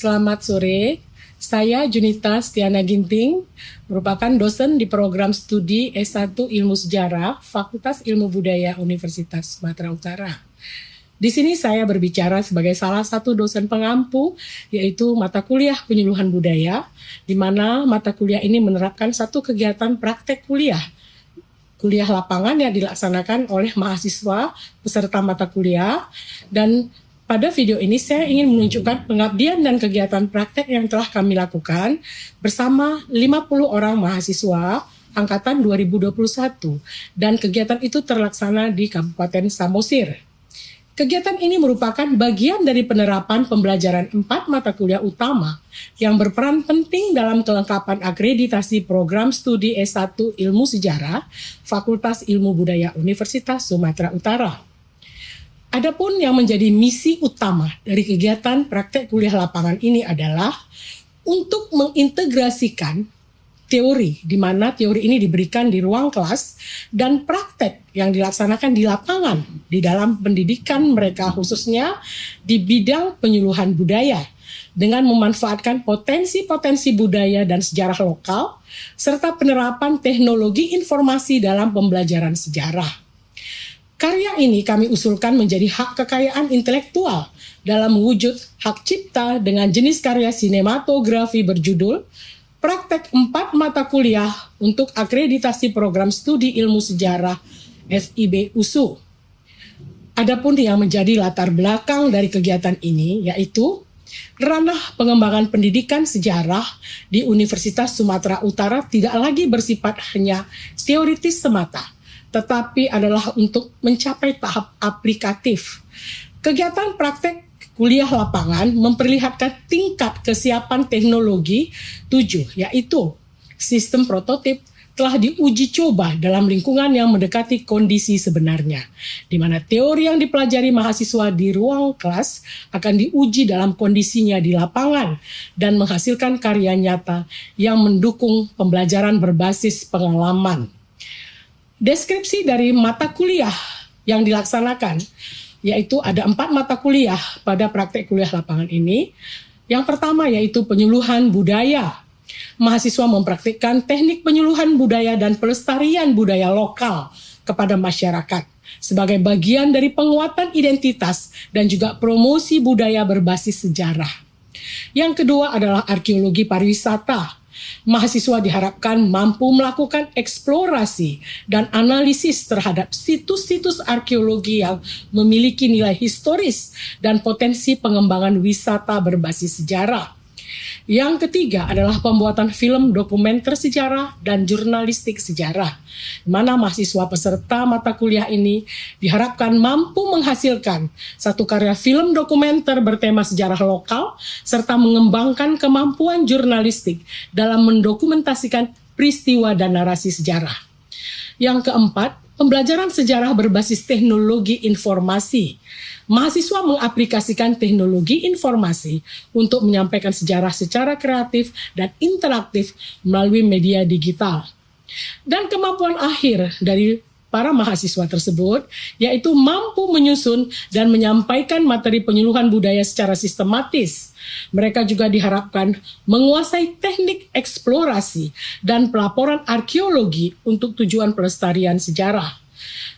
Selamat sore, saya Junita Stiana Ginting, merupakan dosen di program studi S1 Ilmu Sejarah, Fakultas Ilmu Budaya Universitas Sumatera Utara. Di sini saya berbicara sebagai salah satu dosen pengampu, yaitu mata kuliah penyuluhan budaya, di mana mata kuliah ini menerapkan satu kegiatan praktek kuliah lapangan yang dilaksanakan oleh mahasiswa peserta mata kuliah. Dan pada video ini saya ingin menunjukkan pengabdian dan kegiatan praktek yang telah kami lakukan bersama 50 orang mahasiswa angkatan 2021, dan kegiatan itu terlaksana di Kabupaten Samosir. Kegiatan ini merupakan bagian dari penerapan pembelajaran 4 mata kuliah utama yang berperan penting dalam kelengkapan akreditasi program studi S1 Ilmu Sejarah Fakultas Ilmu Budaya Universitas Sumatera Utara. Adapun yang menjadi misi utama dari kegiatan praktek kuliah lapangan ini adalah untuk mengintegrasikan teori, di mana teori ini diberikan di ruang kelas, dan praktek yang dilaksanakan di lapangan di dalam pendidikan mereka, khususnya di bidang penyuluhan budaya, dengan memanfaatkan potensi-potensi budaya dan sejarah lokal, serta penerapan teknologi informasi dalam pembelajaran sejarah. Karya ini kami usulkan menjadi hak kekayaan intelektual dalam wujud hak cipta dengan jenis karya sinematografi berjudul Praktek 4 Mata Kuliah untuk Akreditasi Program Studi Ilmu Sejarah FIB USU. Adapun yang menjadi latar belakang dari kegiatan ini yaitu ranah pengembangan pendidikan sejarah di Universitas Sumatera Utara tidak lagi bersifat hanya teoritis semata, tetapi adalah untuk mencapai tahap aplikatif. Kegiatan praktek kuliah lapangan memperlihatkan tingkat kesiapan teknologi 7, yaitu sistem prototip telah diuji coba dalam lingkungan yang mendekati kondisi sebenarnya, di mana teori yang dipelajari mahasiswa di ruang kelas akan diuji dalam kondisinya di lapangan dan menghasilkan karya nyata yang mendukung pembelajaran berbasis pengalaman. Deskripsi dari mata kuliah yang dilaksanakan, yaitu ada 4 mata kuliah pada praktek kuliah lapangan ini. Yang pertama yaitu penyuluhan budaya. Mahasiswa mempraktikkan teknik penyuluhan budaya dan pelestarian budaya lokal kepada masyarakat sebagai bagian dari penguatan identitas dan juga promosi budaya berbasis sejarah. Yang kedua adalah arkeologi pariwisata. Mahasiswa diharapkan mampu melakukan eksplorasi dan analisis terhadap situs-situs arkeologi yang memiliki nilai historis dan potensi pengembangan wisata berbasis sejarah. Yang ketiga adalah pembuatan film dokumenter sejarah dan jurnalistik sejarah, di mana mahasiswa peserta mata kuliah ini diharapkan mampu menghasilkan satu karya film dokumenter bertema sejarah lokal, serta mengembangkan kemampuan jurnalistik dalam mendokumentasikan peristiwa dan narasi sejarah. Yang keempat, pembelajaran sejarah berbasis teknologi informasi. Mahasiswa mengaplikasikan teknologi informasi untuk menyampaikan sejarah secara kreatif dan interaktif melalui media digital. Dan kemampuan akhir dari para mahasiswa tersebut yaitu mampu menyusun dan menyampaikan materi penyuluhan budaya secara sistematis. Mereka juga diharapkan menguasai teknik eksplorasi dan pelaporan arkeologi untuk tujuan pelestarian sejarah.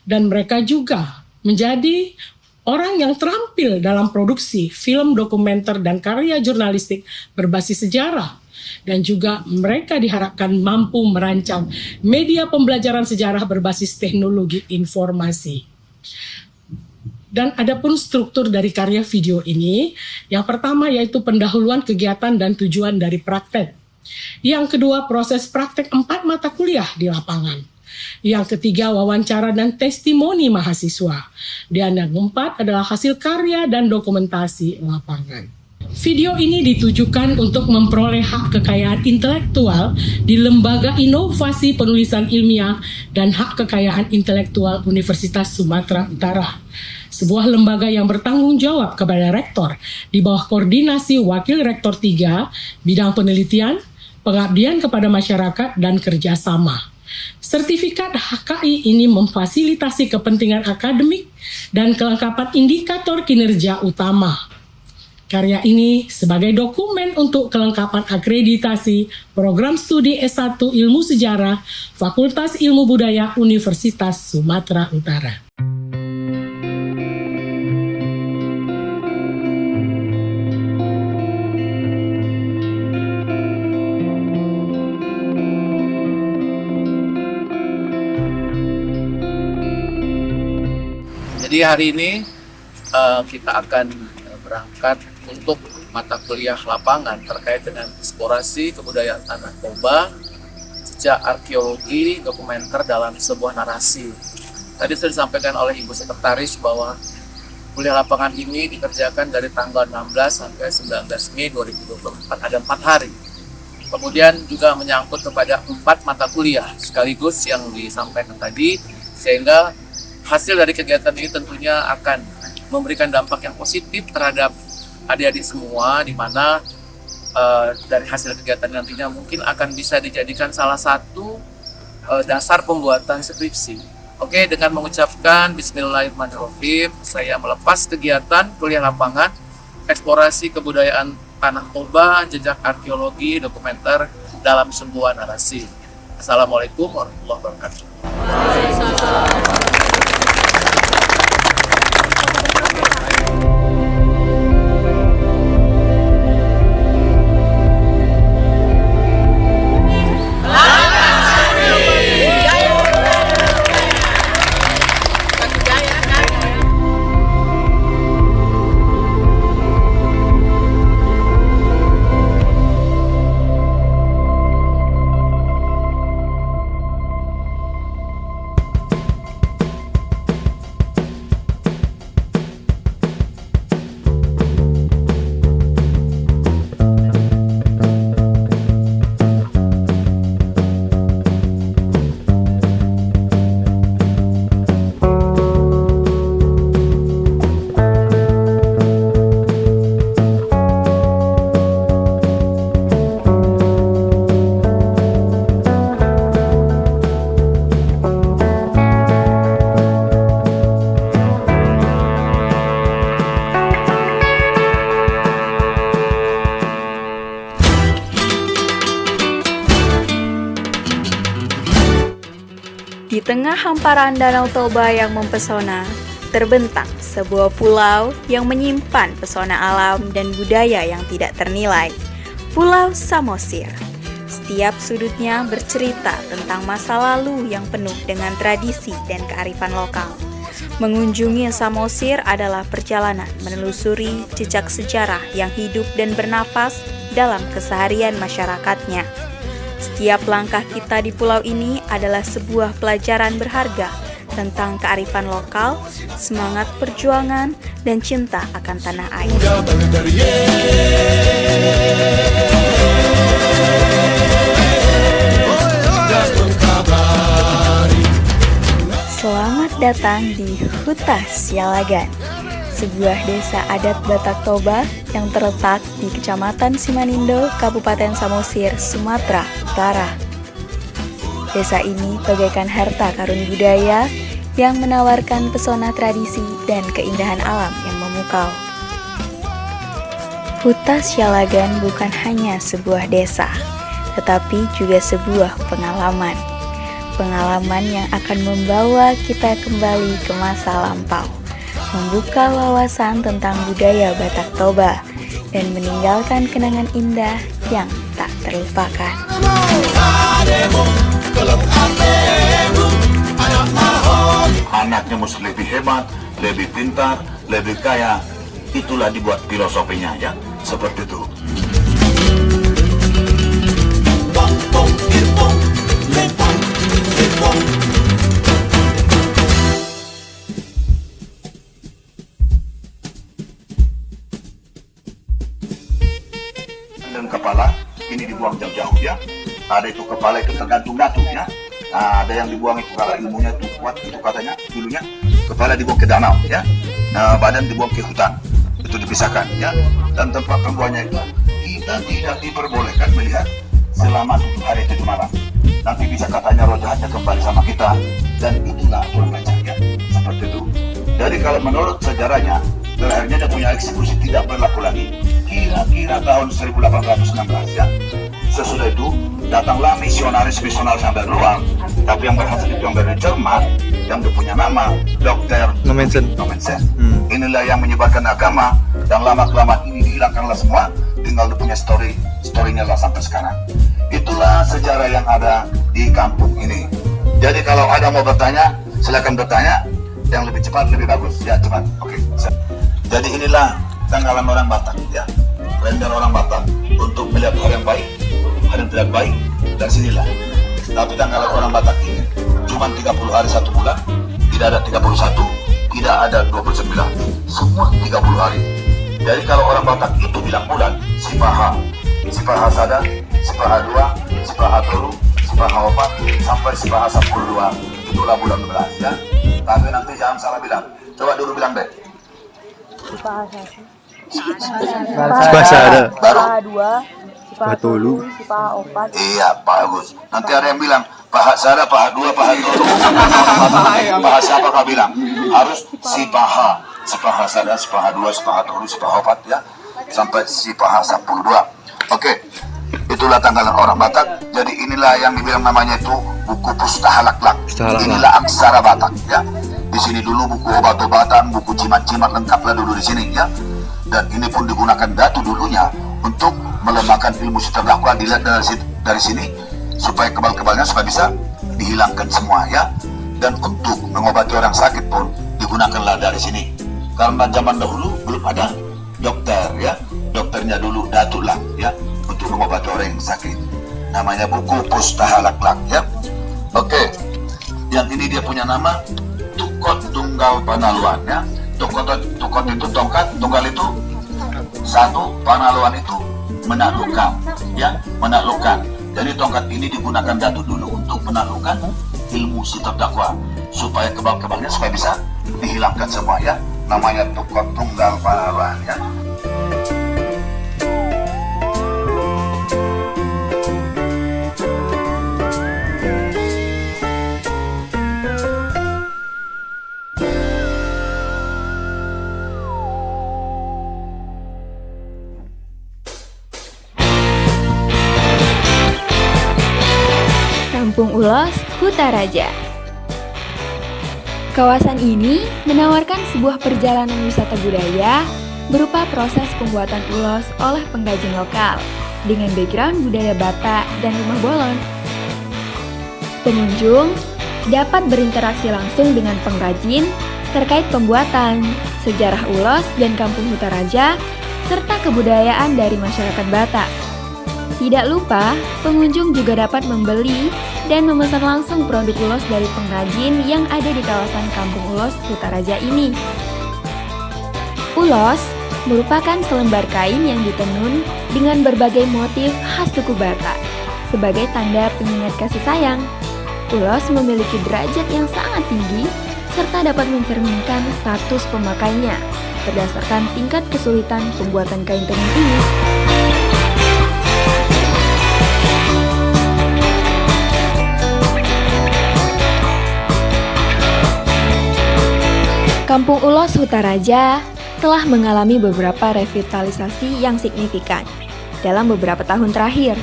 Dan mereka juga menjadi orang yang terampil dalam produksi film dokumenter dan karya jurnalistik berbasis sejarah. Dan juga mereka diharapkan mampu merancang media pembelajaran sejarah berbasis teknologi informasi. Dan adapun struktur dari karya video ini, yang pertama yaitu pendahuluan kegiatan dan tujuan dari praktek. Yang kedua, proses praktek 4 mata kuliah di lapangan. Yang ketiga, wawancara dan testimoni mahasiswa. Dan yang keempat adalah hasil karya dan dokumentasi lapangan. Video ini ditujukan untuk memperoleh hak kekayaan intelektual di Lembaga Inovasi Penulisan Ilmiah dan Hak Kekayaan Intelektual Universitas Sumatera Utara, sebuah lembaga yang bertanggung jawab kepada rektor di bawah koordinasi Wakil Rektor 3, bidang penelitian, pengabdian kepada masyarakat, dan kerjasama. Sertifikat HKI ini memfasilitasi kepentingan akademik dan kelengkapan indikator kinerja utama. Karya ini sebagai dokumen untuk kelengkapan akreditasi program studi S1 Ilmu Sejarah Fakultas Ilmu Budaya Universitas Sumatera Utara. Jadi hari ini kita akan berangkat untuk mata kuliah lapangan terkait dengan eksplorasi kebudayaan Tanah Toba, jejak arkeologi dokumenter dalam sebuah narasi. Tadi sudah disampaikan oleh Ibu Sekretaris bahwa kuliah lapangan ini dikerjakan dari tanggal 16 sampai 19 Mei 2024, ada 4 hari. Kemudian juga menyangkut kepada 4 mata kuliah sekaligus yang disampaikan tadi, sehingga hasil dari kegiatan ini tentunya akan memberikan dampak yang positif terhadap adik-adik semua, di mana dari hasil kegiatan nantinya mungkin akan bisa dijadikan salah satu dasar pembuatan skripsi. Oke, dengan mengucapkan Bismillahirrahmanirrahim, saya melepas kegiatan kuliah lapangan eksplorasi kebudayaan Tanah Toba, jejak arkeologi dokumenter dalam sebuah narasi. Assalamualaikum warahmatullahi wabarakatuh. Di tengah hamparan Danau Toba yang mempesona, terbentang sebuah pulau yang menyimpan pesona alam dan budaya yang tidak ternilai, Pulau Samosir. Setiap sudutnya bercerita tentang masa lalu yang penuh dengan tradisi dan kearifan lokal. Mengunjungi Samosir adalah perjalanan menelusuri jejak sejarah yang hidup dan bernafas dalam keseharian masyarakatnya. Setiap langkah kita di pulau ini adalah sebuah pelajaran berharga tentang kearifan lokal, semangat perjuangan, dan cinta akan tanah air. Selamat datang di Huta Sialagan, sebuah desa adat Batak Toba yang terletak di Kecamatan Simanindo, Kabupaten Samosir, Sumatera Utara. Desa ini bagaikan harta karun budaya yang menawarkan pesona tradisi dan keindahan alam yang memukau. Huta Sialagan bukan hanya sebuah desa, tetapi juga sebuah pengalaman. Pengalaman yang akan membawa kita kembali ke masa lampau, membuka wawasan tentang budaya Batak Toba, dan meninggalkan kenangan indah yang tak terlupakan. Anaknya mesti lebih hebat, lebih pintar, lebih kaya. Itulah dibuat filosofinya, ya, seperti itu. Dan kepala ini dibuang jauh-jauh, ya. Ada itu kepala itu tergantung-gantung, ya. Nah, ada yang dibuang itu kalau ilmunya itu kuat, itu katanya dulunya kepala dibuang ke danau, ya. Nah, badan dibuang ke hutan, itu dipisahkan, ya. Dan tempat pembuangannya itu kita tidak diperbolehkan melihat selama 7 hari 7 malam. Nanti bisa katanya roh jahatnya kembali sama kita, dan itulah aturan baca, ya. Seperti itu. Jadi kalau menurut sejarahnya terakhirnya dia punya eksekusi tidak berlaku lagi. Kira-kira tahun 1816 ya. Sesudah itu datanglah misionaris-misionaris yang dari luar, tapi yang berhasil itu yang dari Jerman, yang dia punya nama Dr. Nommensen. Inilah yang menyebarkan agama, dan lama-kelamaan ini dihilangkanlah semua, tinggal dia punya story-nya lah sampai sekarang. Itulah sejarah yang ada di kampung ini. Jadi kalau ada mau bertanya, silakan bertanya, yang lebih cepat lebih bagus. Ya cepat, oke. Jadi inilah tanggalan orang Batak ya, kalender orang Batak untuk melihat hal yang baik, hal yang tidak baik, dan sinilah. Tapi tanggalan orang Batak ini cuma 30 hari 1 bulan, tidak ada 31, tidak ada 29, semua 30 hari. Jadi kalau orang Batak itu bilang bulan, Sipaha Sada, Sipaha 2, Sipaha Tolu, Sipaha 4, sampai Sipaha 10 itulah bulan 12 ya. Tapi nanti jangan salah bilang. Coba dulu bilang deh. Sipaha Sada, Sipaha 2, Sipaha Tolu, Sipaha 4. Iya, bagus. Nanti ada yang bilang Paha Sada, Paha 2, Paha Tolu. Paha siapa kau bilang? Harus Sipaha Sada, Sipaha 2, Sipaha Tolu, Sipaha 4 ya. Sampai Sipaha 10. Oke. Itulah tanggalan orang Batak. Jadi inilah yang dibilang namanya itu buku Pustaha Laklak. Inilah aksara Batak ya. Di sini dulu buku obat-obatan, buku jimat-jimat lengkaplah dulu di sini ya. Dan ini pun digunakan datu dulunya untuk melemahkan ilmu si terdakwa. Dilihat dari sini supaya kebal-kebalnya supaya bisa dihilangkan semua ya. Dan untuk mengobati orang sakit pun digunakanlah dari sini. Karena zaman dahulu belum ada dokter ya. Dokternya dulu datuk lah ya, untuk mengobati orang yang sakit. Namanya buku Pustaha Laklak ya. Oke. Yang ini dia punya nama Tukot Tunggal Panaluan ya. Tukot itu tongkat, tunggal itu satu, panaluan itu menaklukkan ya, menaklukkan. Jadi tongkat ini digunakan datu dulu untuk menaklukkan ilmu si terdakwa supaya kebal-kebalnya supaya bisa dihilangkan semua ya. Namanya Tukot Tunggal Panaluan ya. Kampung Ulos, Kutaraja. Kawasan ini menawarkan sebuah perjalanan wisata budaya berupa proses pembuatan ulos oleh pengrajin lokal dengan background budaya Batak dan rumah bolon. Pengunjung dapat berinteraksi langsung dengan pengrajin terkait pembuatan, sejarah ulos dan kampung Kutaraja, serta kebudayaan dari masyarakat Batak. Tidak lupa, pengunjung juga dapat membeli dan memesan langsung produk ulos dari pengrajin yang ada di kawasan Kampung Ulos Kutaraja ini. Ulos merupakan selembar kain yang ditenun dengan berbagai motif khas suku Batak sebagai tanda pengingat kasih sayang. Ulos memiliki derajat yang sangat tinggi serta dapat mencerminkan status pemakainya berdasarkan tingkat kesulitan pembuatan kain tenun ini. Kampung Ulos Kutaraja telah mengalami beberapa revitalisasi yang signifikan dalam beberapa tahun terakhir.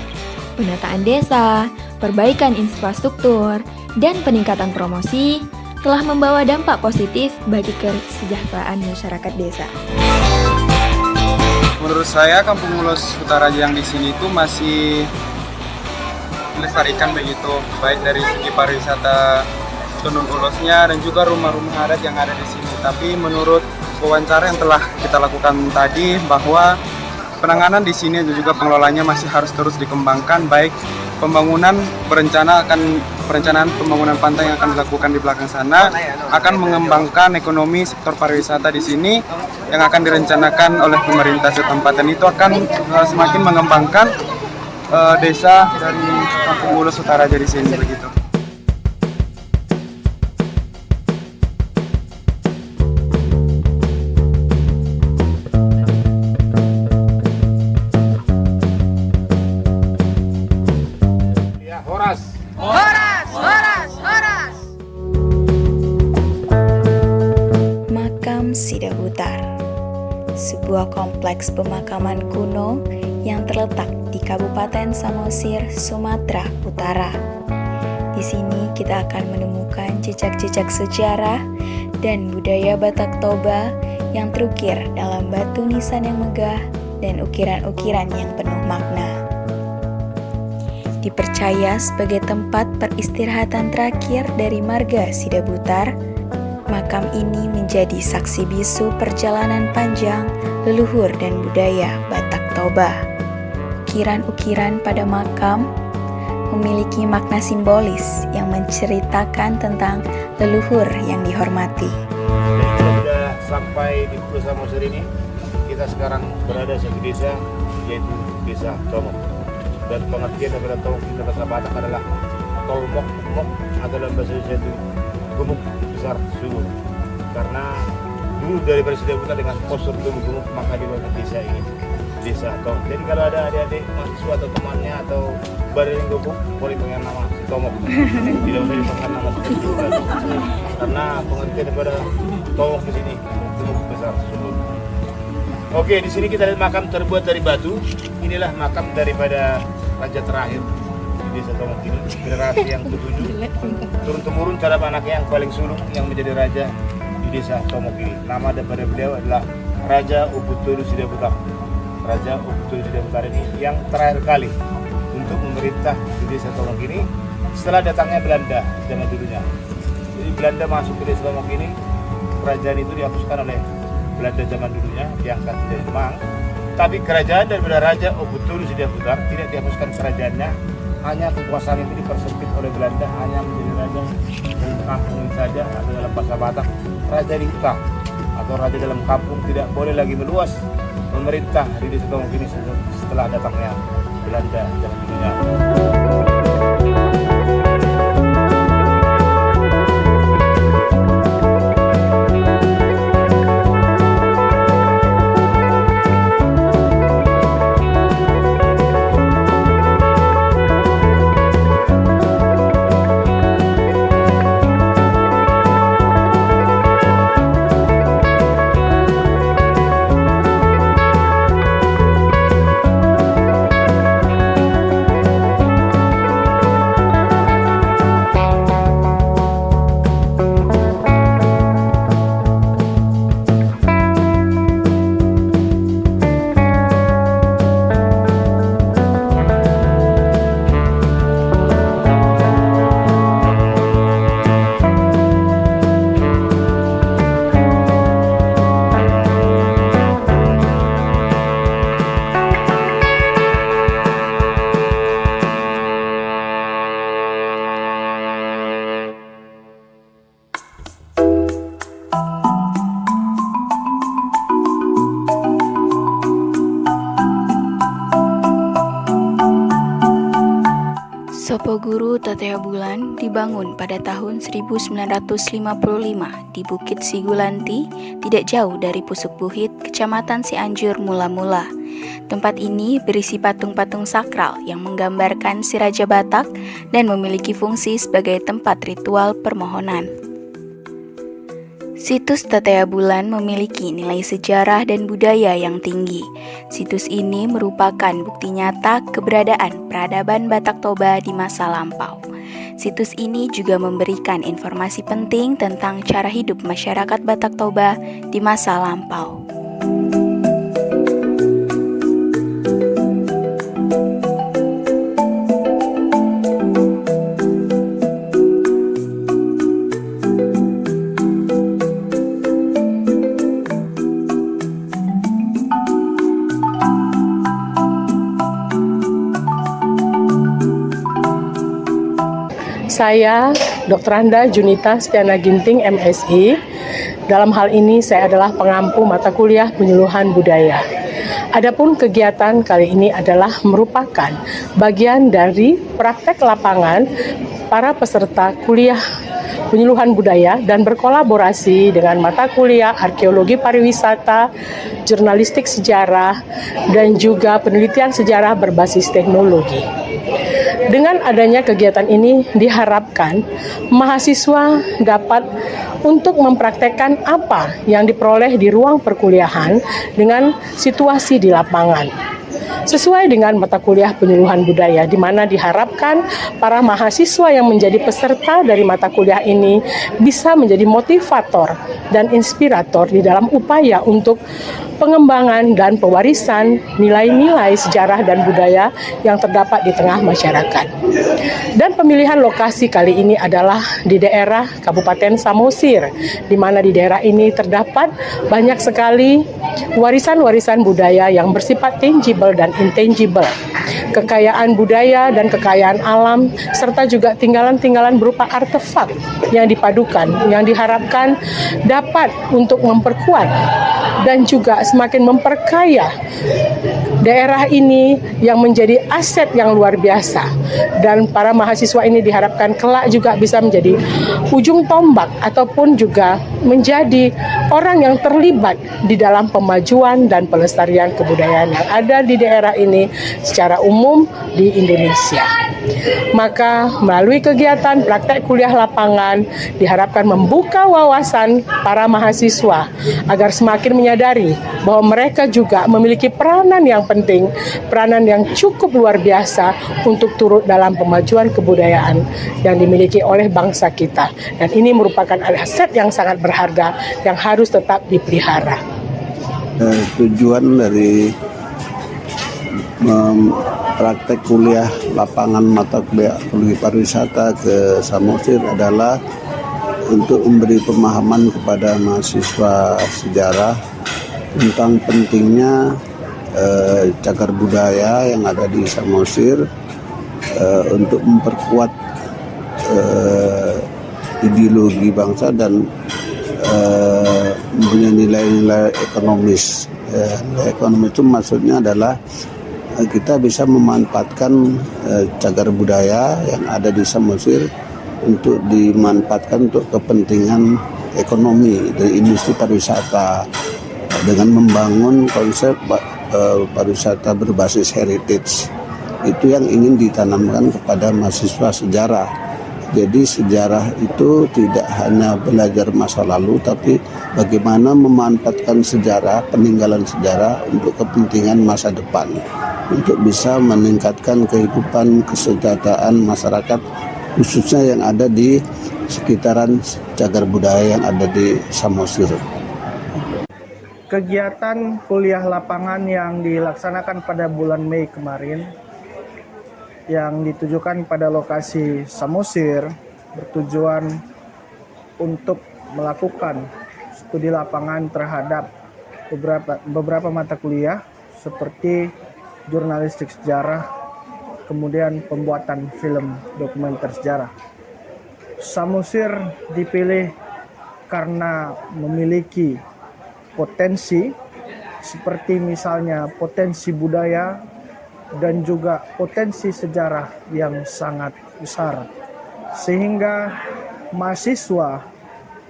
Penataan desa, perbaikan infrastruktur, dan peningkatan promosi telah membawa dampak positif bagi kesejahteraan masyarakat desa. Menurut saya Kampung Ulos Kutaraja yang di sini itu masih dilestarikan begitu, baik dari segi pariwisata tenun ulosnya dan juga rumah-rumah adat yang ada di sini. Tapi menurut wawancara yang telah kita lakukan tadi bahwa penanganan di sini dan juga pengelolanya masih harus terus dikembangkan, baik perencanaan pembangunan pantai yang akan dilakukan di belakang sana akan mengembangkan ekonomi sektor pariwisata di sini yang akan direncanakan oleh pemerintah setempat, dan itu akan semakin mengembangkan desa dari Kampung Ulos Kutaraja di sini begitu. Makam Sidabutar. sebuah kompleks pemakaman kuno yang terletak di Kabupaten Samosir, Sumatera Utara. Di sini kita akan menemukan jejak-jejak sejarah dan budaya Batak Toba yang terukir dalam batu nisan yang megah dan ukiran-ukiran yang penuh makna. Dipercaya sebagai tempat peristirahatan terakhir dari marga Sidabutar, makam ini menjadi saksi bisu perjalanan panjang leluhur dan budaya Batak Toba. Ukiran-ukiran pada makam memiliki makna simbolis yang menceritakan tentang leluhur yang dihormati. Jadi kita sudah sampai di Pulau Samosir ini. Kita sekarang berada di desa, yaitu Desa Tomok. Dan pengertian daripada Tomok di bahasa Batak adalah Tolmok, Mok adalah bahasa Indonesia itu gemuk besar subur. Karena dulu daripada Sidabutar dengan postur gemuk, maka dibuat desa ini Desa Tomok. Jadi kalau ada adik-adik mahasiswa atau temannya atau badan yang gemuk, boleh panggil nama si Tomok. Tidak usah dipanggil nama Sidabutar. Karena pengertian daripada Tomok di sini gemuk besar subur. Oke, di sini kita lihat makam terbuat dari batu. Inilah makam daripada raja terakhir di Desa Tomok ini, generasi yang ketujuh. Turun-temurun terhadap anaknya yang paling sulung yang menjadi raja di Desa Tomok ini. Nama daripada beliau adalah Raja Ubuturu Sidabutar. Raja Ubuturu Sidabutar ini yang terakhir kali untuk memerintah di Desa Tomok ini setelah datangnya Belanda zaman dulunya. Jadi Belanda masuk ke Desa Tomok ini, kerajaan itu dihapuskan oleh Belanda zaman dulunya, diangkat dari Demang. Tapi kerajaan daripada Raja Ubuturu Sidabutar tidak dihapuskan kerajaannya, hanya kekuasaan itu dipersempit oleh Belanda, hanya menjadi raja dalam kampung ini saja, atau dalam bahasa Batak raja di hutan atau raja dalam kampung, tidak boleh lagi meluas memerintah di Desa Tomok ini setelah datangnya Belanda zaman dulunya. Sopo Guru Tatea Bulan dibangun pada tahun 1955 di Bukit Sigulanti, tidak jauh dari Pusuk Buhit, Kecamatan Cianjur Mula-Mula. Tempat ini berisi patung-patung sakral yang menggambarkan si Raja Batak dan memiliki fungsi sebagai tempat ritual permohonan. Situs Tatea Bulan memiliki nilai sejarah dan budaya yang tinggi. Situs ini merupakan bukti nyata keberadaan peradaban Batak Toba di masa lampau. Situs ini juga memberikan informasi penting tentang cara hidup masyarakat Batak Toba di masa lampau. Saya Dr. Anda Junita Stiana Ginting, MSI. Dalam hal ini saya adalah pengampu mata kuliah penyuluhan budaya. Adapun kegiatan kali ini adalah merupakan bagian dari praktek lapangan para peserta kuliah penyuluhan budaya dan berkolaborasi dengan mata kuliah arkeologi pariwisata, jurnalistik sejarah, dan juga penelitian sejarah berbasis teknologi. Dengan adanya kegiatan ini diharapkan mahasiswa dapat untuk mempraktekkan apa yang diperoleh di ruang perkuliahan dengan situasi di lapangan. Sesuai dengan mata kuliah penyuluhan budaya, di mana diharapkan para mahasiswa yang menjadi peserta dari mata kuliah ini bisa menjadi motivator dan inspirator di dalam upaya untuk pengembangan dan pewarisan nilai-nilai sejarah dan budaya yang terdapat di tengah masyarakat. Dan pemilihan lokasi kali ini adalah di daerah Kabupaten Samosir, di mana di daerah ini terdapat banyak sekali warisan-warisan budaya yang bersifat tangible dan intangible, kekayaan budaya dan kekayaan alam, serta juga tinggalan-tinggalan berupa artefak yang dipadukan, yang diharapkan dapat untuk memperkuat dan juga semakin memperkaya daerah ini yang menjadi aset yang luar biasa. Dan para mahasiswa ini diharapkan kelak juga bisa menjadi ujung tombak ataupun juga menjadi orang yang terlibat di dalam pemajuan dan pelestarian kebudayaan yang ada di daerah ini secara umum di Indonesia. Maka melalui kegiatan praktek kuliah lapangan diharapkan membuka wawasan para mahasiswa agar semakin menyadari bahwa mereka juga memiliki peranan yang penting, peranan yang cukup luar biasa untuk turut dalam pemajuan kebudayaan yang dimiliki oleh bangsa kita. Dan ini merupakan aset yang sangat berharga yang harus tetap dipelihara. Tujuan dari praktek kuliah lapangan mata kuliah pariwisata ke Samosir adalah untuk memberi pemahaman kepada mahasiswa sejarah tentang pentingnya cagar budaya yang ada di Samosir untuk memperkuat ideologi bangsa dan mempunyai nilai-nilai ekonomis. Nilai ekonomis itu maksudnya adalah kita bisa memanfaatkan cagar budaya yang ada di Samosir untuk dimanfaatkan untuk kepentingan ekonomi dari industri pariwisata dengan membangun konsep pariwisata berbasis heritage. Itu yang ingin ditanamkan kepada mahasiswa sejarah. Jadi sejarah itu tidak hanya belajar masa lalu, tapi bagaimana memanfaatkan sejarah, peninggalan sejarah untuk kepentingan masa depan, untuk bisa meningkatkan kehidupan kesejahteraan masyarakat, khususnya yang ada di sekitaran cagar budaya yang ada di Samosir. Kegiatan kuliah lapangan yang dilaksanakan pada bulan Mei kemarin yang ditujukan pada lokasi Samosir bertujuan untuk melakukan studi lapangan terhadap beberapa mata kuliah seperti jurnalistik sejarah, kemudian pembuatan film dokumenter sejarah. Samosir dipilih karena memiliki potensi seperti misalnya potensi budaya dan juga potensi sejarah yang sangat besar, sehingga mahasiswa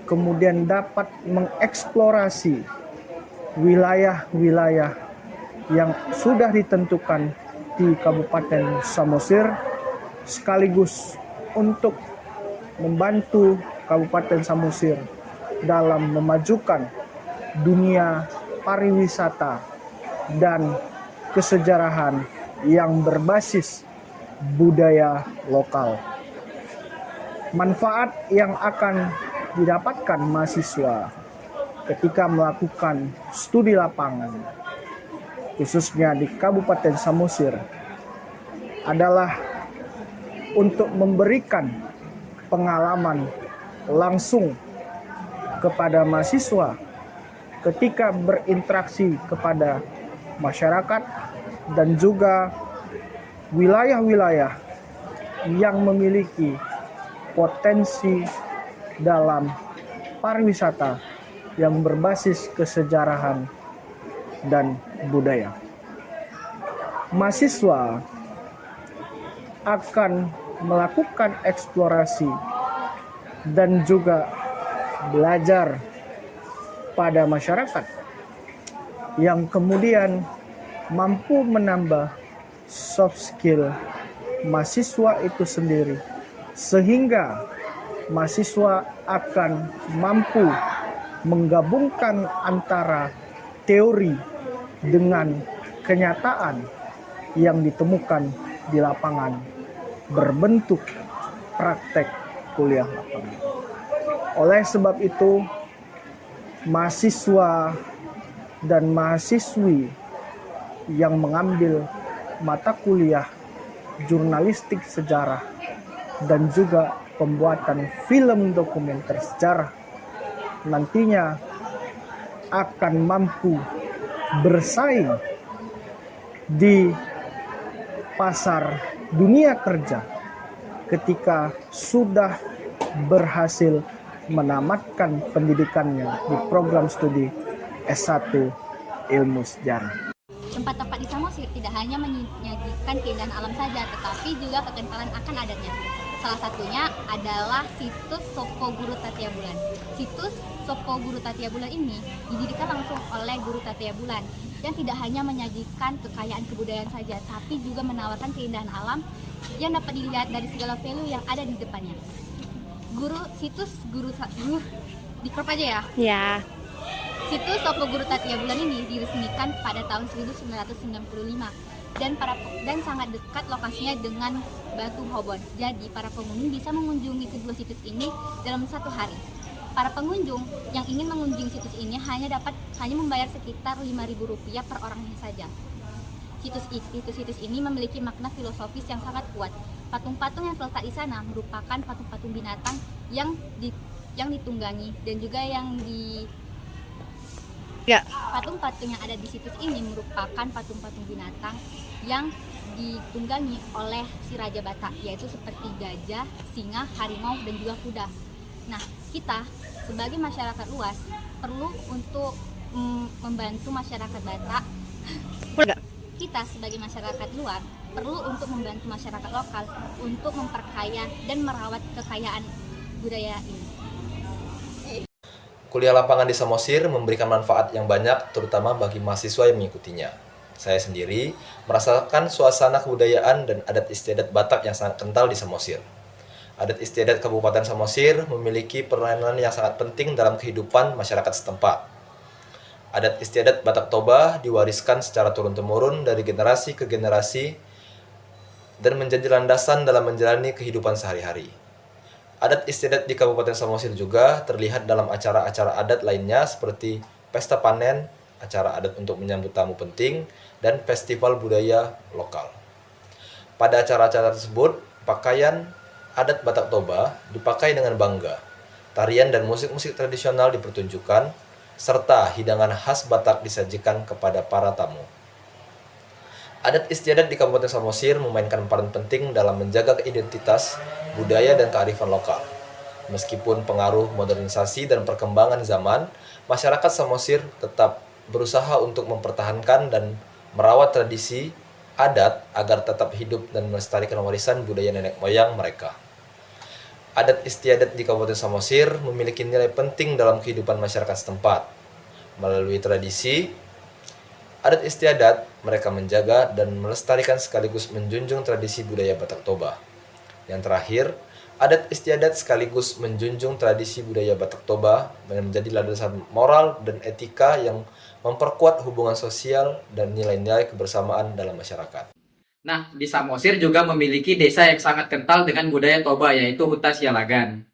kemudian dapat mengeksplorasi wilayah-wilayah yang sudah ditentukan di Kabupaten Samosir, sekaligus untuk membantu Kabupaten Samosir dalam memajukan dunia pariwisata dan kesejarahan yang berbasis budaya lokal. Manfaat yang akan didapatkan mahasiswa ketika melakukan studi lapangan, khususnya di Kabupaten Samosir, adalah untuk memberikan pengalaman langsung kepada mahasiswa ketika berinteraksi kepada masyarakat dan juga wilayah-wilayah yang memiliki potensi dalam pariwisata yang berbasis kesejarahan dan budaya. Mahasiswa akan melakukan eksplorasi dan juga belajar pada masyarakat yang kemudian mampu menambah soft skill mahasiswa itu sendiri, sehingga mahasiswa akan mampu menggabungkan antara teori dengan kenyataan yang ditemukan di lapangan berbentuk praktek kuliah lapangan. Oleh sebab itu, mahasiswa dan mahasiswi yang mengambil mata kuliah jurnalistik sejarah dan juga pembuatan film dokumenter sejarah nantinya akan mampu bersaing di pasar dunia kerja ketika sudah berhasil menamatkan pendidikannya di program studi S1 Ilmu Sejarah. Tempat-tempat di Samosir tidak hanya menyajikan keindahan alam saja, tetapi juga kekentalan akan adatnya. Salah satunya adalah situs Sopo Guru Tatia Bulan. Situs Sopo Guru Tatia Bulan ini didirikan langsung oleh Guru Tatia Bulan yang tidak hanya menyajikan kekayaan kebudayaan saja, tapi juga menawarkan keindahan alam yang dapat dilihat dari segala value yang ada di depannya. Situs Guru di crop aja ya? Ya. Situs Sopo Guru Tatia Bulan ini diresmikan pada tahun 1995 dan sangat dekat lokasinya dengan Batu Hobon. Jadi para pengunjung bisa mengunjungi kedua situs ini dalam satu hari. Para pengunjung yang ingin mengunjungi situs ini hanya membayar sekitar Rp5.000 per orangnya saja. Situs ini memiliki makna filosofis yang sangat kuat. Patung-patung yang terletak di sana merupakan patung-patung binatang yang ditunggangi dan juga patung-patung yang ada di situs ini merupakan patung-patung binatang yang ditunggangi oleh si Raja Batak, yaitu seperti gajah, singa, harimau, dan juga kuda. Nah, kita sebagai masyarakat luas perlu untuk membantu masyarakat Batak. Kita sebagai masyarakat luar perlu untuk membantu masyarakat lokal untuk memperkaya dan merawat kekayaan budaya ini. Kuliah lapangan di Samosir memberikan manfaat yang banyak, terutama bagi mahasiswa yang mengikutinya. Saya sendiri merasakan suasana kebudayaan dan adat istiadat Batak yang sangat kental di Samosir. Adat istiadat Kabupaten Samosir memiliki peranan yang sangat penting dalam kehidupan masyarakat setempat. Adat istiadat Batak Toba diwariskan secara turun-temurun dari generasi ke generasi dan menjadi landasan dalam menjalani kehidupan sehari-hari. Adat istiadat di Kabupaten Samosir juga terlihat dalam acara-acara adat lainnya seperti pesta panen, acara adat untuk menyambut tamu penting, dan festival budaya lokal. Pada acara-acara tersebut, pakaian adat Batak Toba dipakai dengan bangga. Tarian dan musik-musik tradisional dipertunjukkan, serta hidangan khas Batak disajikan kepada para tamu. Adat istiadat di Kabupaten Samosir memainkan peran penting dalam menjaga identitas, budaya, dan kearifan lokal. Meskipun pengaruh modernisasi dan perkembangan zaman, masyarakat Samosir tetap berusaha untuk mempertahankan dan merawat tradisi adat agar tetap hidup dan melestarikan warisan budaya nenek moyang mereka. Adat istiadat di Kabupaten Samosir memiliki nilai penting dalam kehidupan masyarakat setempat. Melalui tradisi adat istiadat, mereka menjaga dan melestarikan sekaligus menjunjung tradisi budaya Batak Toba. Yang terakhir, adat istiadat sekaligus menjunjung tradisi budaya Batak Toba dan menjadi landasan moral dan etika yang memperkuat hubungan sosial dan nilai-nilai kebersamaan dalam masyarakat. Nah, di Samosir juga memiliki desa yang sangat kental dengan budaya Toba, yaitu Huta Sialagan.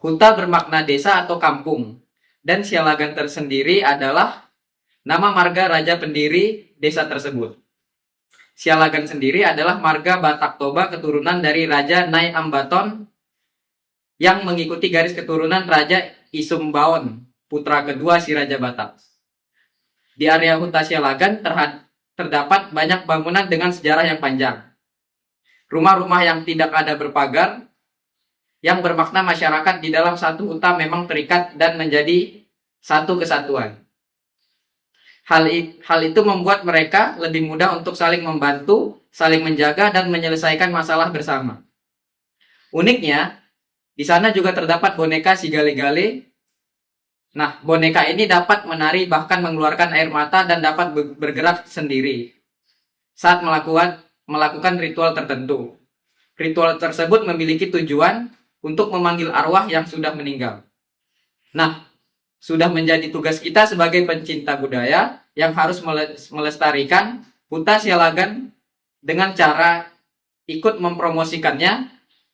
Huta bermakna desa atau kampung, dan Sialagan tersendiri adalah nama marga raja pendiri desa tersebut. Sialagan sendiri adalah marga Batak Toba keturunan dari Raja Nai Ambaton yang mengikuti garis keturunan Raja Isumbaon, putra kedua si Raja Batak. Di area Huta Sialagan terdapat banyak bangunan dengan sejarah yang panjang. Rumah-rumah yang tidak ada berpagar, yang bermakna masyarakat di dalam satu huta memang terikat dan menjadi satu kesatuan. Hal itu membuat mereka lebih mudah untuk saling membantu, saling menjaga, dan menyelesaikan masalah bersama. Uniknya, di sana juga terdapat boneka si Gale-Gale. Nah, boneka ini dapat menari bahkan mengeluarkan air mata dan dapat bergerak sendiri saat melakukan ritual tertentu. Ritual tersebut memiliki tujuan untuk memanggil arwah yang sudah meninggal. Nah, sudah menjadi tugas kita sebagai pencinta budaya yang harus melestarikan Huta Sialagan dengan cara ikut mempromosikannya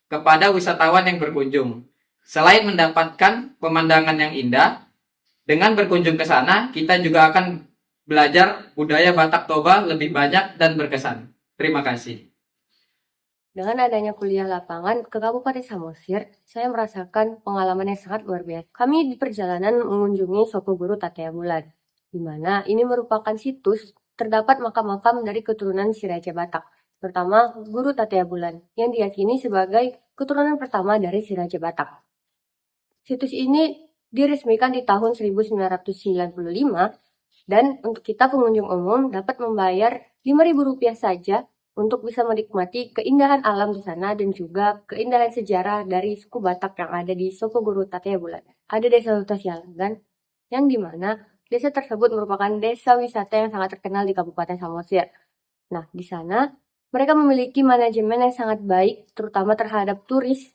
kepada wisatawan yang berkunjung. Selain mendapatkan pemandangan yang indah, dengan berkunjung ke sana, kita juga akan belajar budaya Batak Toba lebih banyak dan berkesan. Terima kasih. Dengan adanya kuliah lapangan ke Kabupaten Samosir, saya merasakan pengalaman yang sangat luar biasa. Kami di perjalanan mengunjungi Sopo Guru Tatea Bulan, di mana ini merupakan situs terdapat makam-makam dari keturunan si Raja Batak, terutama Guru Tatea Bulan, yang diyakini sebagai keturunan pertama dari si Raja Batak. Situs ini diresmikan di tahun 1995, dan untuk kita pengunjung umum dapat membayar Rp5.000 saja untuk bisa menikmati keindahan alam di sana dan juga keindahan sejarah dari suku Batak yang ada di Sopo Guru Tatea Bulan. Ada Desa Huta Sialagan, yang dimana desa tersebut merupakan desa wisata yang sangat terkenal di Kabupaten Samosir. Nah, di sana mereka memiliki manajemen yang sangat baik, terutama terhadap turis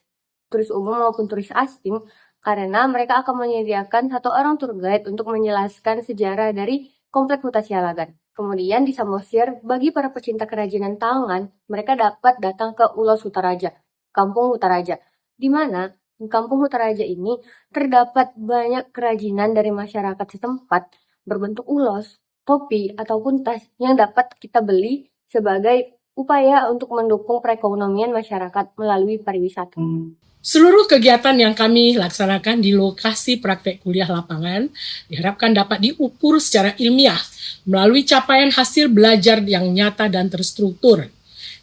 umum maupun turis asing, karena mereka akan menyediakan 1 orang tour guide untuk menjelaskan sejarah dari Komplek Huta Sialagan. Kemudian di Samosir, bagi para pecinta kerajinan tangan, mereka dapat datang ke Ulos Hutaraja, Kampung Hutaraja, di mana di Kampung Hutaraja ini terdapat banyak kerajinan dari masyarakat setempat berbentuk ulos, topi, ataupun tas yang dapat kita beli sebagai upaya untuk mendukung perekonomian masyarakat melalui pariwisata. Seluruh kegiatan yang kami laksanakan di lokasi praktek kuliah lapangan diharapkan dapat diukur secara ilmiah melalui capaian hasil belajar yang nyata dan terstruktur.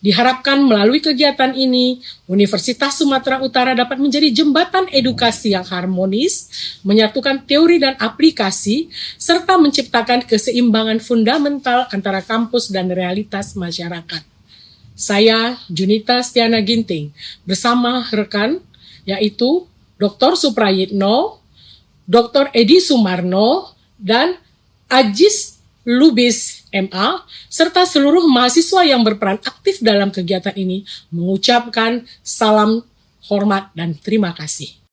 Diharapkan melalui kegiatan ini, Universitas Sumatera Utara dapat menjadi jembatan edukasi yang harmonis, menyatukan teori dan aplikasi, serta menciptakan keseimbangan fundamental antara kampus dan realitas masyarakat. Saya, Junita Stiana Ginting, bersama rekan yaitu Dr. Suprayitno, Dr. Edi Sumarno, dan Ajis Lubis MA, serta seluruh mahasiswa yang berperan aktif dalam kegiatan ini mengucapkan salam hormat dan terima kasih.